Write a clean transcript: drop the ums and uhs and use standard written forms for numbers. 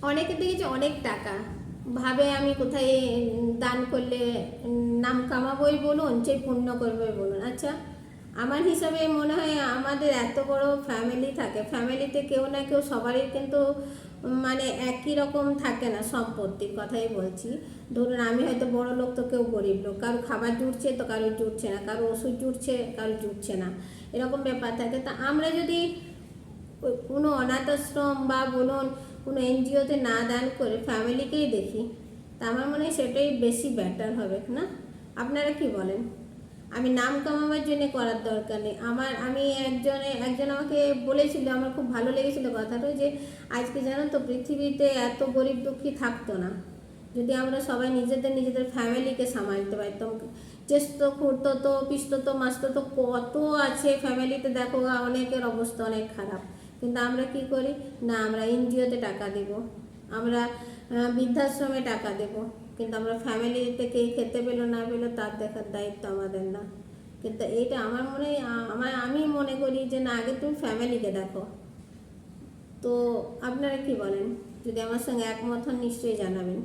অনেকে দেখেছি অনেক টাকা ভাবে আমি কোথায় দান করলে নাম কামাবই বলুন যে পুণ্য করবই বলুন। আচ্ছা, আমার হিসাবে মনে হয় আমাদের এত বড় ফ্যামিলি থাকে, ফ্যামিলিতে কেউ না কেউ সবারই কিন্তু মানে একই রকম থাকে না, সম্পত্তির কথাই বলছি। ধরুন আমি হয়তো বড় লোক তো কেউ গরিব লোক, কারো খাবার জুটছে তো কারো জুটছে না, কারো ওষুধ জুটছে কারো জুটছে না, এরকম ব্যাপার থাকে। তা আমরা যদি কোনো অনাথ আশ্রম বা বলুন কোনো এনজিওতে না দান করে ফ্যামিলিকেই দেখি, তা আমার মনে হয় সেটাই বেশি বেটার হবে না? আপনারা কি বলেন? আমি নাম কামাবার জন্য করার দরকার নেই। আমি একজন আমাকে বলেছিল, আমার খুব ভালো লেগেছিল কথাটা, যে আজকে জানো তো পৃথিবীতে এত গরিব দুঃখী থাকতো না যদি আমরা সবাই নিজেদের ফ্যামিলিকে সামালতে পারতাম। জ্যেষ্ঠ খুড়তো পিস্ততো মাস্ততো কত আছে ফ্যামিলিতে, দেখো অনেকের অবস্থা অনেক খারাপ, কিন্তু আমরা কি করি না, আমরা এনজিওতে টাকা দেব, আমরা বৃদ্ধাশ্রমে টাকা দেব, কিন্তু আমরা ফ্যামিলিতে কে খেতে পেলো না পেলো তার দেখার দায়িত্ব আমাদের না। কিন্তু এইটা আমার মনে হয় আমি মনে করি যে না, আগে তুমি ফ্যামিলিকে দেখো। তো আপনারা কি বলেন? যদি আমার সঙ্গে একমত হন নিশ্চয়ই জানাবেন।